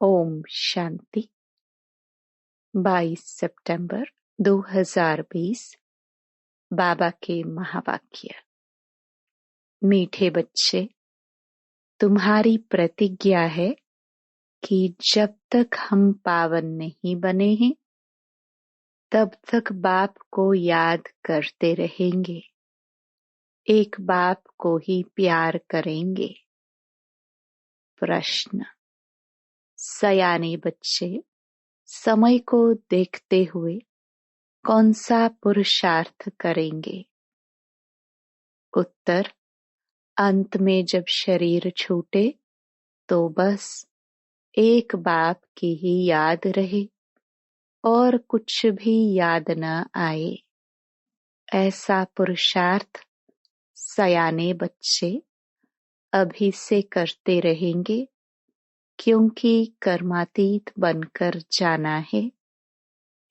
ओम शांति। 22 सितंबर 2020। बाबा के महावाक्य। मीठे बच्चे, तुम्हारी प्रतिज्ञा है कि जब तक हम पावन नहीं बने हैं तब तक बाप को याद करते रहेंगे, एक बाप को ही प्यार करेंगे। प्रश्न। सयाने बच्चे समय को देखते हुए कौन सा पुरुषार्थ करेंगे? उत्तर। अंत में जब शरीर छूटे तो बस एक बाप की ही याद रहे और कुछ भी याद न आए। ऐसा पुरुषार्थ सयाने बच्चे अभी से करते रहेंगे, क्योंकि कर्मातीत बनकर जाना है।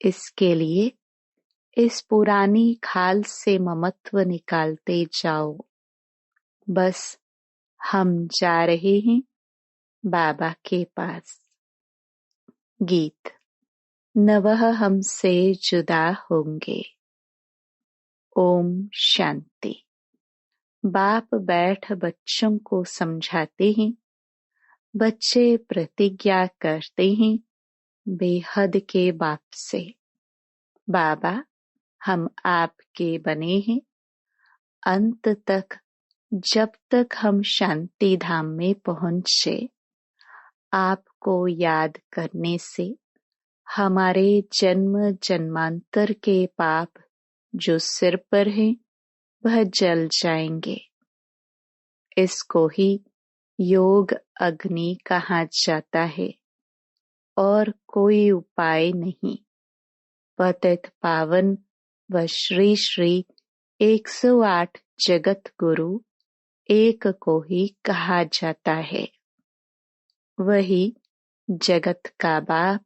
इसके लिए इस पुरानी खाल से ममत्व निकालते जाओ। बस हम जा रहे हैं बाबा के पास। गीत। न वह हमसे जुदा होंगे। ओम शांति। बाप बैठ बच्चों को समझाते हैं। बच्चे प्रतिज्ञा करते हैं बेहद के बाप से, बाबा हम आपके बने हैं। अंत तक जब तक हम शांति धाम में पहुंचे, आपको याद करने से हमारे जन्म जन्मांतर के पाप जो सिर पर हैं वह जल जाएंगे। इसको ही योग अग्नि कहा जाता है और कोई उपाय नहीं। पतित पावन व श्री श्री 108 जगत गुरु एक को ही कहा जाता है। वही जगत का बाप,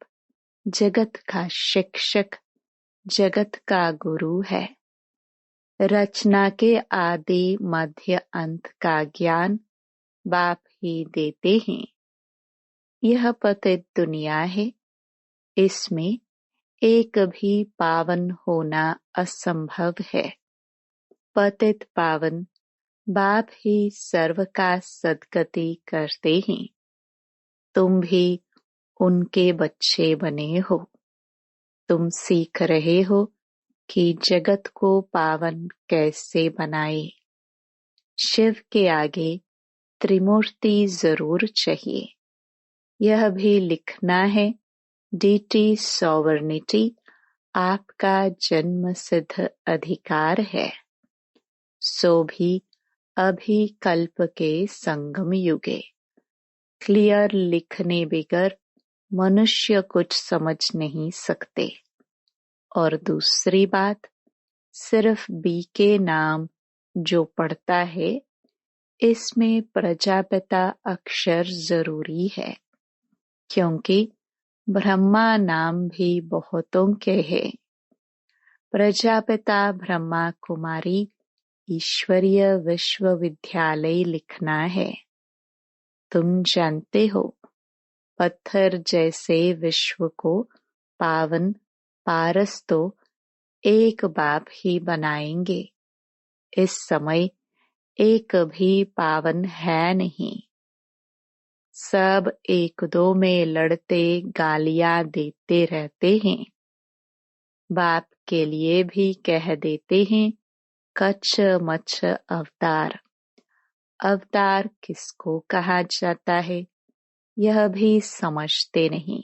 जगत का शिक्षक, जगत का गुरु है। रचना के आदि मध्य अंत का ज्ञान बाप ही देते हैं। यह पतित दुनिया है, इसमें एक भी पावन होना असंभव है। पतित पावन बाप ही सर्व का सद्गति करते हैं। तुम भी उनके बच्चे बने हो। तुम सीख रहे हो कि जगत को पावन कैसे बनाए। शिव के आगे त्रिमूर्ति जरूर चाहिए। यह भी लिखना है, डीटी सॉवर्निटी आपका जन्म सिद्ध अधिकार है। सो भी अभी कल्प के संगम युगे। क्लियर लिखने बगैर मनुष्य कुछ समझ नहीं सकते। और दूसरी बात, सिर्फ बी के नाम जो पढ़ता है, इसमें प्रजापिता अक्षर जरूरी है, क्योंकि ब्रह्मा नाम भी बहुतों के हैं। प्रजापिता ब्रह्मा कुमारी ईश्वरीय विश्वविद्यालय लिखना है। तुम जानते हो, पत्थर जैसे विश्व को पावन पारस तो एक बाप ही बनाएंगे। इस समय एक भी पावन है नहीं। सब एक दो में लड़ते गालियां देते रहते हैं। बाप के लिए भी कह देते हैं कच्छ मच्छ अवतार। अवतार किसको कहा जाता है यह भी समझते नहीं।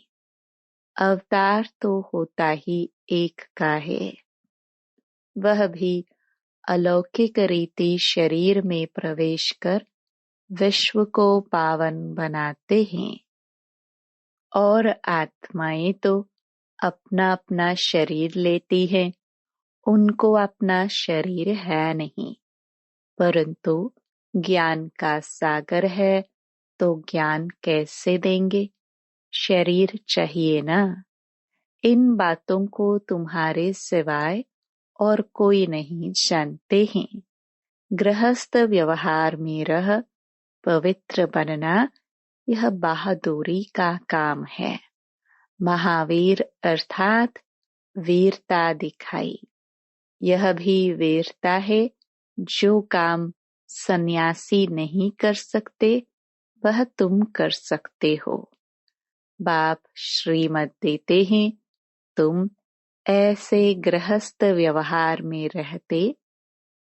अवतार तो होता ही एक का है। वह भी अलौकिक रीति शरीर में प्रवेश कर विश्व को पावन बनाते हैं। और आत्माएं तो अपना अपना शरीर लेती हैं। उनको अपना शरीर है नहीं, परंतु ज्ञान का सागर है, तो ज्ञान कैसे देंगे? शरीर चाहिए ना। इन बातों को तुम्हारे सिवाय और कोई नहीं जानते हैं। गृहस्थ व्यवहार में रह पवित्र बनना यह बहादुरी का काम है। महावीर अर्थात वीरता दिखाई। यह भी वीरता है। जो काम सन्यासी नहीं कर सकते वह तुम कर सकते हो। बाप श्रीमत देते हैं, तुम ऐसे गृहस्थ व्यवहार में रहते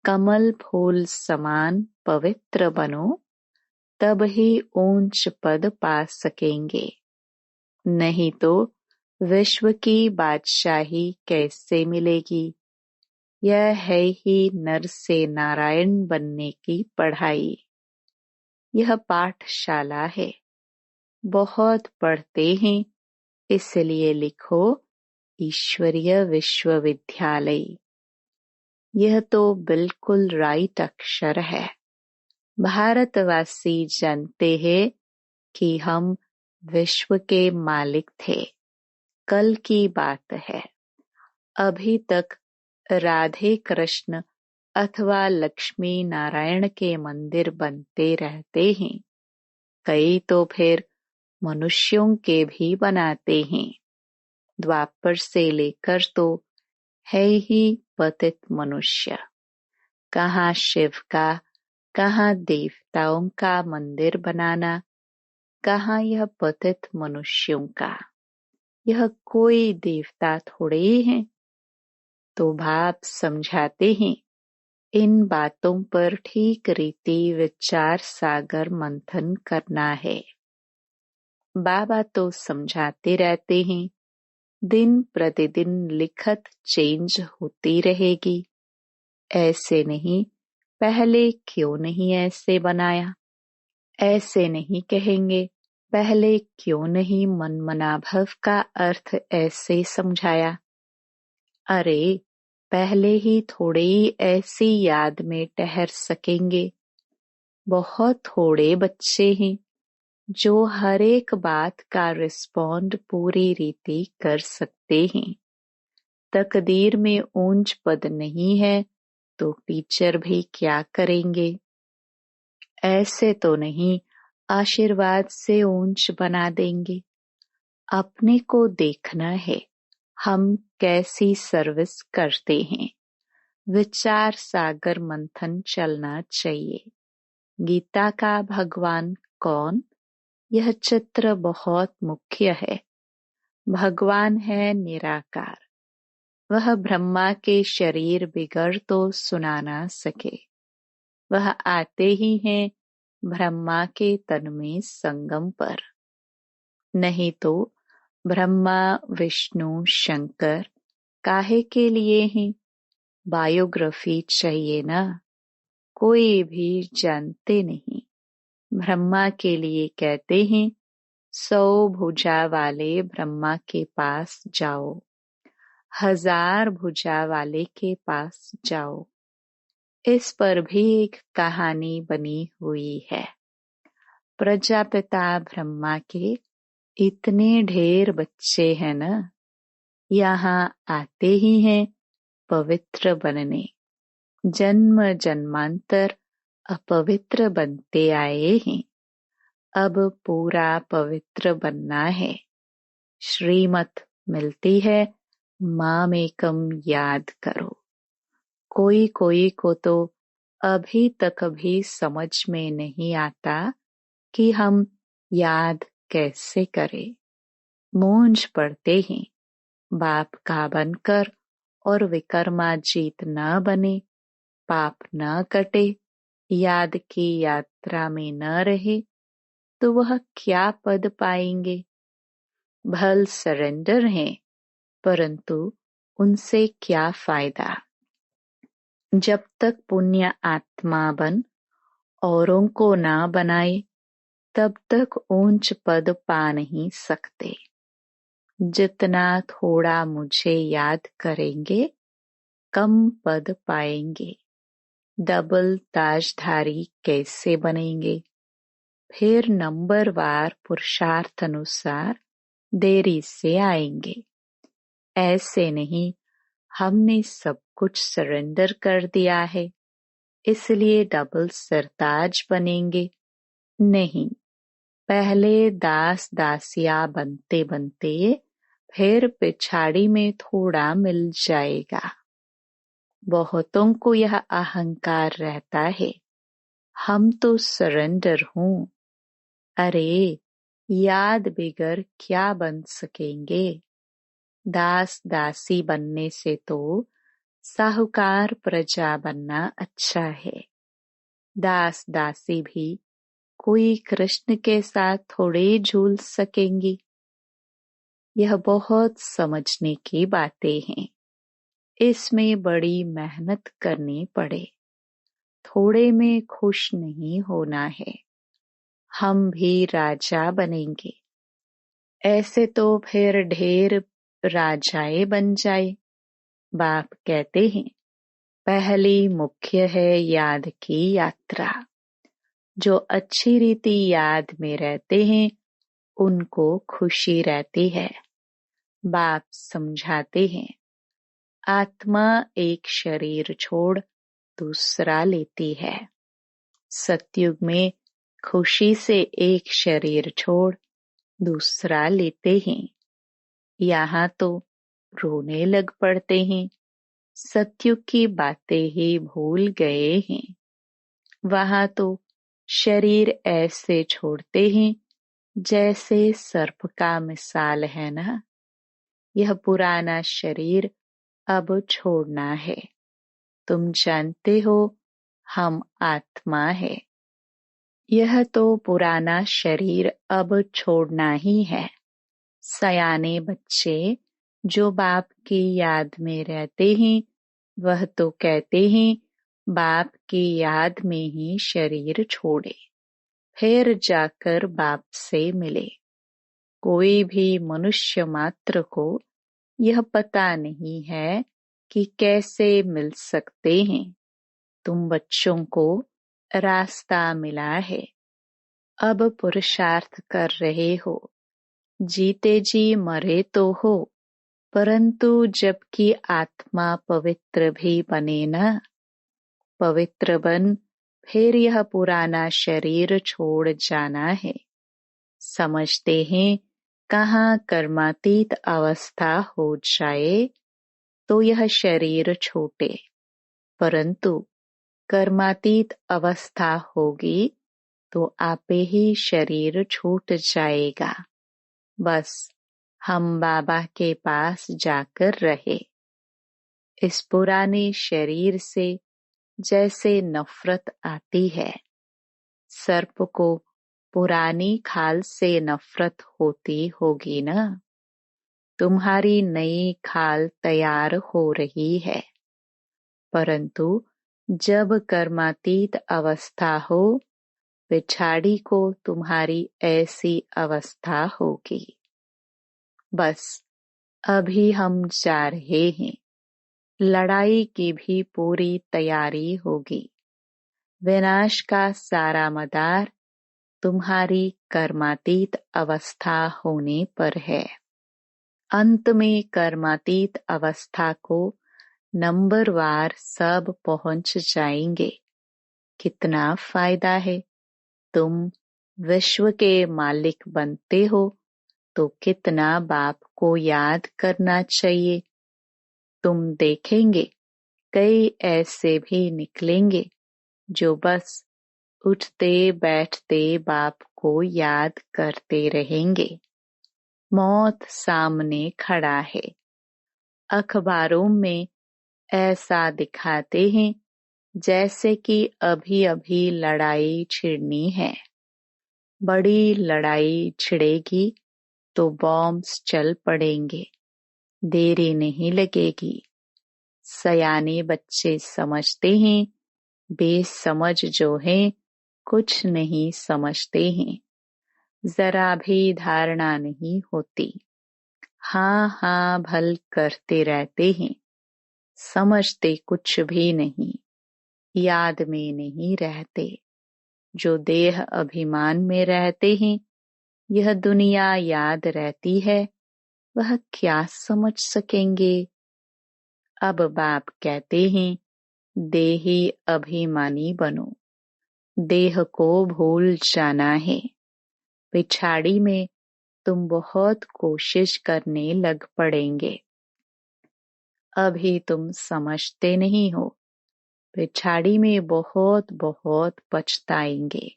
कमल फूल समान पवित्र बनो, तब ही ऊंच पद पा सकेंगे। नहीं तो विश्व की बादशाही कैसे मिलेगी। यह है ही नर से नारायण बनने की पढ़ाई। यह पाठशाला है। बहुत पढ़ते हैं, इसलिए लिखो ईश्वरीय विश्वविद्यालय। यह तो बिल्कुल राइट अक्षर है। भारतवासी जानते हैं कि हम विश्व के मालिक थे। कल की बात है। अभी तक राधे कृष्ण अथवा लक्ष्मी नारायण के मंदिर बनते रहते हैं। कई तो फिर मनुष्यों के भी बनाते हैं। द्वापर से लेकर तो है ही पतित मनुष्य। कहाँ शिव का, कहाँ देवताओं का मंदिर बनाना, कहाँ यह पतित मनुष्यों का। यह कोई देवता थोड़े ही हैं। तो बाप समझाते हैं, इन बातों पर ठीक रीति विचार सागर मंथन करना है। बाबा तो समझाते रहते हैं, दिन प्रतिदिन लिखत चेंज होती रहेगी। ऐसे नहीं, पहले क्यों नहीं ऐसे बनाया। ऐसे नहीं कहेंगे, पहले क्यों नहीं मनमनाभव का अर्थ ऐसे समझाया। अरे पहले ही थोड़े ही ऐसी याद में ठहर सकेंगे। बहुत थोड़े बच्चे हैं जो हर एक बात का रिस्पॉन्ड पूरी रीति कर सकते हैं। तकदीर में ऊंच पद नहीं है तो टीचर भी क्या करेंगे। ऐसे तो नहीं आशीर्वाद से ऊंच बना देंगे। अपने को देखना है, हम कैसी सर्विस करते हैं। विचार सागर मंथन चलना चाहिए। गीता का भगवान कौन? यह चित्र बहुत मुख्य है। भगवान है निराकार। वह ब्रह्मा के शरीर बिगड़ तो सुना ना सके। वह आते ही हैं ब्रह्मा के तन में संगम पर। नहीं तो ब्रह्मा विष्णु शंकर काहे के लिए हैं? बायोग्राफी चाहिए ना। कोई भी जानते नहीं। ब्रह्मा के लिए कहते हैं 100 भुजा वाले ब्रह्मा के पास जाओ, 1000 भुजा वाले के पास जाओ। इस पर भी एक कहानी बनी हुई है। प्रजापिता ब्रह्मा के इतने ढेर बच्चे हैं न, यहाँ आते ही हैं पवित्र बनने। जन्म जन्मांतर अपवित्र बनते आए हैं। अब पूरा पवित्र बनना है। श्रीमत मिलती है, मामेकम याद करो। कोई कोई को तो अभी तक भी समझ में नहीं आता कि हम याद कैसे करें। मूंझ पड़ते हैं। बाप का बनकर और विकर्माजीत न बने, पाप न कटे, याद की यात्रा में न रहे तो वह क्या पद पाएंगे। भल सरेंडर हैं, परंतु उनसे क्या फायदा। जब तक पुण्य आत्मा बन औरों को ना बनाए तब तक ऊंच पद पा नहीं सकते। जितना थोड़ा मुझे याद करेंगे कम पद पाएंगे। डबल ताजधारी कैसे बनेंगे। फिर नंबरवार पुरुषार्थ अनुसार देरी से आएंगे। ऐसे नहीं हमने सब कुछ सरेंडर कर दिया है इसलिए डबल सरताज बनेंगे। नहीं, पहले दास दासिया बनते बनते फिर पिछाड़ी में थोड़ा मिल जाएगा। बहुतों को यह अहंकार रहता है, हम तो सरेंडर हूँ। अरे याद बिगर क्या बन सकेंगे। दास दासी बनने से तो साहूकार प्रजा बनना अच्छा है। दास दासी भी कोई कृष्ण के साथ थोड़े झूल सकेंगी। यह बहुत समझने की बातें हैं। इसमें बड़ी मेहनत करनी पड़े। थोड़े में खुश नहीं होना है। हम भी राजा बनेंगे। ऐसे तो फिर ढेर राजाए बन जाए। बाप कहते हैं, पहली मुख्य है याद की यात्रा। जो अच्छी रीति याद में रहते हैं उनको खुशी रहती है। बाप समझाते हैं, आत्मा एक शरीर छोड़ दूसरा लेती है। सतयुग में खुशी से एक शरीर छोड़ दूसरा लेते हैं। यहाँ तो रोने लग पड़ते हैं। सतयुग की बातें ही भूल गए हैं। वहाँ तो शरीर ऐसे छोड़ते हैं जैसे सर्प का मिसाल है ना। यह पुराना शरीर अब छोड़ना है। तुम जानते हो हम आत्मा है। यह तो पुराना शरीर अब छोड़ना ही है। सयाने बच्चे जो बाप की याद में रहते हैं वह तो कहते हैं बाप की याद में ही शरीर छोड़े, फिर जाकर बाप से मिले। कोई भी मनुष्य मात्र को यह पता नहीं है कि कैसे मिल सकते हैं। तुम बच्चों को रास्ता मिला है। अब पुरुषार्थ कर रहे हो। जीते जी मरे तो हो, परंतु जबकि आत्मा पवित्र भी बने ना। पवित्र बन फिर यह पुराना शरीर छोड़ जाना है। समझते हैं कहाँ कर्मातीत अवस्था हो जाए तो यह शरीर छूटे, परंतु कर्मातीत अवस्था होगी तो आपे ही शरीर छूट जाएगा। बस हम बाबा के पास जाकर रहे। इस पुराने शरीर से जैसे नफरत आती है, सर्प को पुरानी खाल से नफरत होती होगी ना। तुम्हारी नई खाल तैयार हो रही है, परंतु जब कर्मातीत अवस्था हो पिछाड़ी को तुम्हारी ऐसी अवस्था होगी। बस अभी हम जा रहे हैं। लड़ाई की भी पूरी तैयारी होगी। विनाश का सारा मदार तुम्हारी कर्मातीत अवस्था होने पर है। अंत में कर्मातीत अवस्था को नंबरवार सब पहुंच जाएंगे। कितना फायदा है। तुम विश्व के मालिक बनते हो तो कितना बाप को याद करना चाहिए। तुम देखेंगे कई ऐसे भी निकलेंगे जो बस उठते बैठते बाप को याद करते रहेंगे। मौत सामने खड़ा है। अखबारों में ऐसा दिखाते हैं जैसे कि अभी अभी लड़ाई छिड़नी है। बड़ी लड़ाई छिड़ेगी तो बॉम्ब्स चल पड़ेंगे, देरी नहीं लगेगी। सयाने बच्चे समझते हैं, बेसमझ जो हैं कुछ नहीं समझते हैं। जरा भी धारणा नहीं होती। हाँ हाँ भल करते रहते हैं, समझते कुछ भी नहीं, याद में नहीं रहते। जो देह अभिमान में रहते हैं, यह दुनिया याद रहती है, वह क्या समझ सकेंगे। अब बाप कहते हैं देही अभिमानी बनो। देह को भूल जाना है। पिछाड़ी में तुम बहुत कोशिश करने लग पड़ेंगे। अभी तुम समझते नहीं हो, पिछाड़ी में बहुत बहुत पछताएंगे।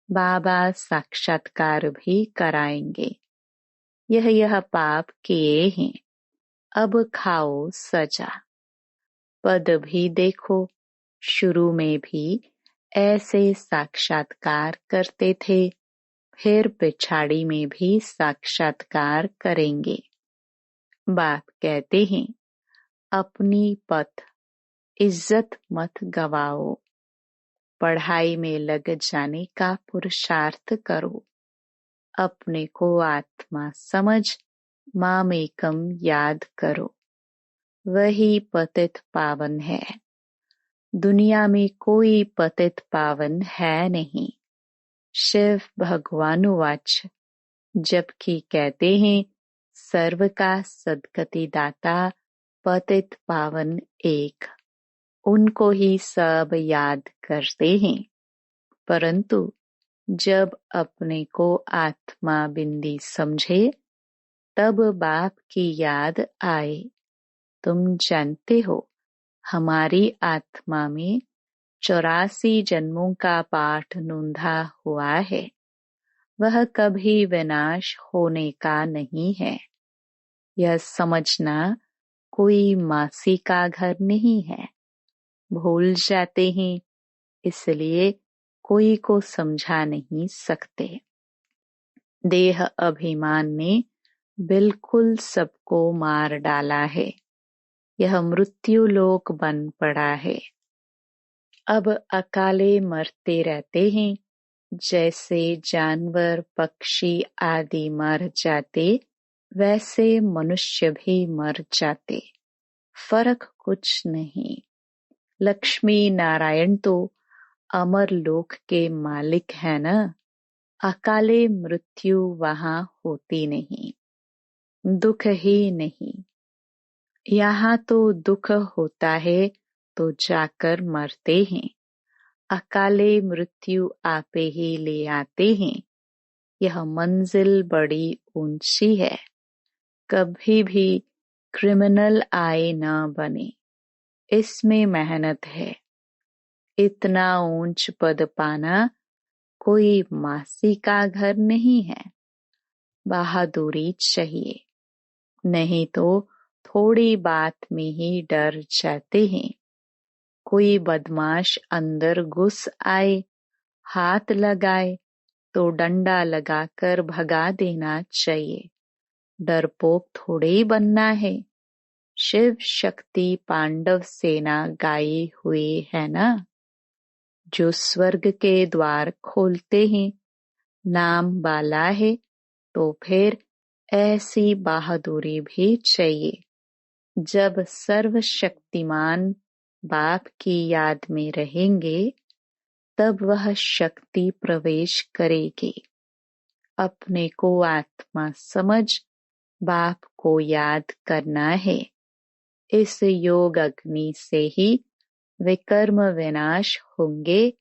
बाबा साक्षात्कार भी कराएंगे। यह पाप किए हैं, अब खाओ सजा। पद भी देखो, शुरू में भी ऐसे साक्षात्कार करते थे, फिर पिछाड़ी में भी साक्षात्कार करेंगे। बाप कहते हैं, अपनी पथ इज्जत मत गवाओ, पढ़ाई में लग जाने का पुरुषार्थ करो। अपने को आत्मा समझ मामेकम याद करो, वही पतित पावन है। दुनिया में कोई पतित पावन है नहीं। शिव भगवान वाच, जबकि कहते हैं सर्व का सद्गति दाता पतित पावन एक, उनको ही सब याद करते हैं। परंतु जब अपने को आत्मा बिंदी समझे, तब बाप की याद आए। तुम जानते हो, हमारी आत्मा में 84 जन्मों का पाठ नोंधा हुआ है। वह कभी विनाश होने का नहीं है। यह समझना कोई मासी का घर नहीं है। भूल जाते हैं, इसलिए कोई को समझा नहीं सकते। देह अभिमान ने बिल्कुल सबको मार डाला है। यह मृत्यु लोक बन पड़ा है। अब अकाले मरते रहते हैं। जैसे जानवर पक्षी आदि मर जाते, वैसे मनुष्य भी मर जाते। फर्क कुछ नहीं। लक्ष्मी नारायण तो अमर लोक के मालिक है न। अकाले मृत्यु वहां होती नहीं, दुख ही नहीं। यहाँ तो दुख होता है तो जाकर मरते हैं। अकाले मृत्यु आपे ही ले आते हैं। यह मंजिल बड़ी ऊंची है। कभी भी क्रिमिनल आए न बने, इसमें मेहनत है। इतना ऊंच पद पाना कोई मासी का घर नहीं है। बहादुरी चाहिए, नहीं तो थोड़ी बात में ही डर जाते हैं। कोई बदमाश अंदर घुस आए, हाथ लगाए तो डंडा लगाकर भगा देना चाहिए। डरपोक थोड़े ही बनना है। शिव शक्ति पांडव सेना गाई हुई है ना, जो स्वर्ग के द्वार खोलते हैं। नाम बाला है तो फिर ऐसी बहादुरी भी चाहिए। जब सर्वशक्तिमान बाप की याद में रहेंगे, तब वह शक्ति प्रवेश करेगी। अपने को आत्मा समझ बाप को याद करना है। इस योग अग्नि से ही विकर्म विनाश होंगे,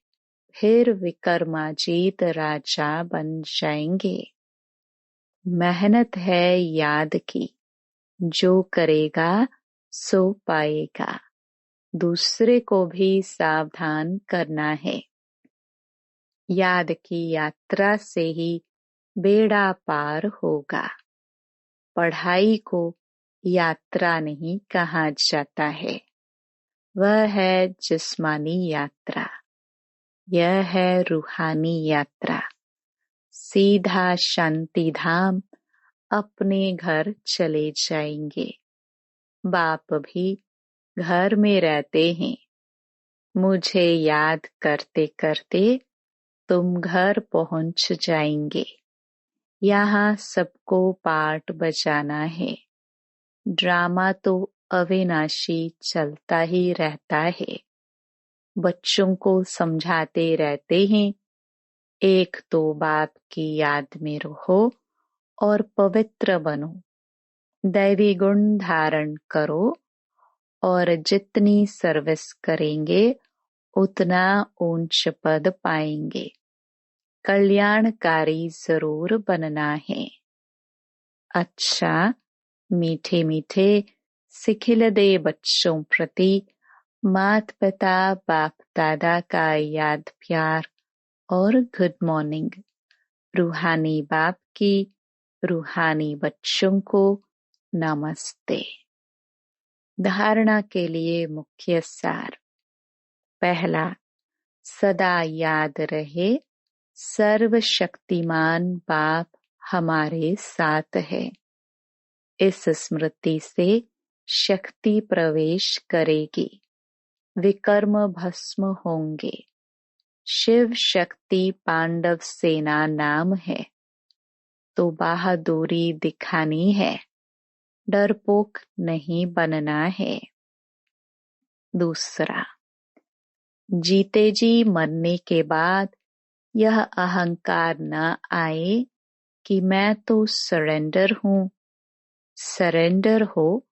फिर विकर्माजीत राजा बन जाएंगे। मेहनत है याद की, जो करेगा सो पाएगा। दूसरे को भी सावधान करना है। याद की यात्रा से ही बेड़ा पार होगा। पढ़ाई को यात्रा नहीं कहा जाता है, वह है जिस्मानी यात्रा। यह है रूहानी यात्रा। सीधा शांति धाम अपने घर चले जाएंगे। बाप भी घर में रहते हैं। मुझे याद करते करते तुम घर पहुंच जाएंगे। यहाँ सबको पाठ बजाना है। ड्रामा तो अविनाशी चलता ही रहता है। बच्चों को समझाते रहते हैं, एक तो बाप की याद में रहो और पवित्र बनो। दैवी गुण धारण करो और जितनी सर्विस करेंगे उतना ऊंच पद पाएंगे। कल्याणकारी जरूर बनना है। अच्छा, मीठे मीठे सिखिलदे बच्चों प्रति माता पिता बाप दादा का याद प्यार और गुड मॉर्निंग। रूहानी बाप की रूहानी बच्चों को नमस्ते। धारणा के लिए मुख्य सार। पहला, सदा याद रहे सर्वशक्तिमान बाप हमारे साथ है। इस स्मृति से शक्ति प्रवेश करेगी, विकर्म भस्म होंगे। शिव शक्ति पांडव सेना नाम है, तो बहादुरी दिखानी है, डरपोक नहीं बनना है। दूसरा, जीते जी मरने के बाद यह अहंकार न आए कि मैं तो सरेंडर हूँ। सरेंडर हो,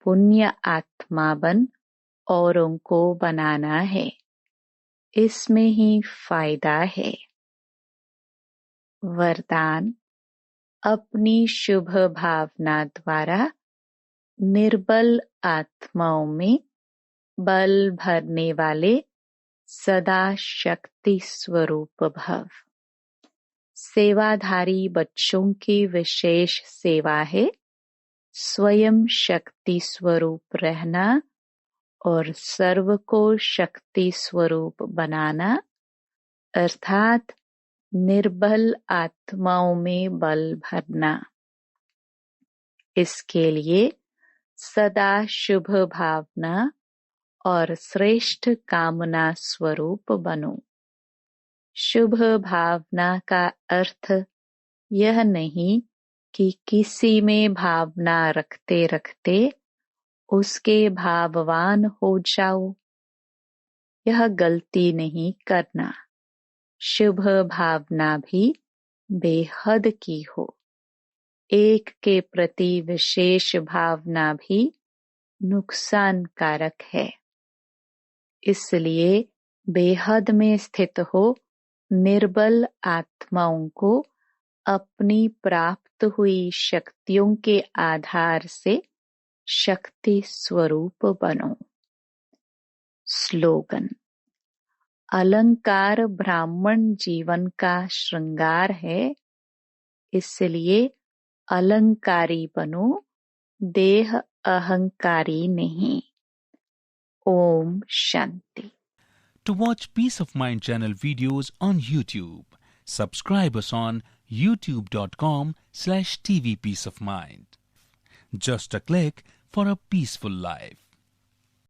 पुण्य आत्मा बन औरों को बनाना है, इसमें ही फायदा है। वरदान, अपनी शुभ भावना द्वारा निर्बल आत्माओं में बल भरने वाले सदा शक्ति स्वरूप भव। सेवाधारी बच्चों की विशेष सेवा है स्वयं शक्ति स्वरूप रहना और सर्व को शक्ति स्वरूप बनाना, अर्थात निर्बल आत्माओं में बल भरना। इसके लिए सदा शुभ भावना और श्रेष्ठ कामना स्वरूप बनो। शुभ भावना का अर्थ यह नहीं कि किसी में भावना रखते रखते उसके भाववान हो जाओ। यह गलती नहीं करना। शुभ भावना भी बेहद की हो। एक के प्रति विशेष भावना भी नुकसानकारक है। इसलिए बेहद में स्थित हो निर्बल आत्माओं को अपनी प्राप्त हुई शक्तियों के आधार से शक्ति स्वरूप बनो। स्लोगन, अलंकार ब्राह्मण जीवन का श्रृंगार है, इसलिए अलंकारी बनो, देह अहंकारी नहीं। Om Shanti. To watch Peace of Mind channel videos on YouTube, subscribe us on youtube.com/tvpeaceofmind. Just a click for a peaceful life.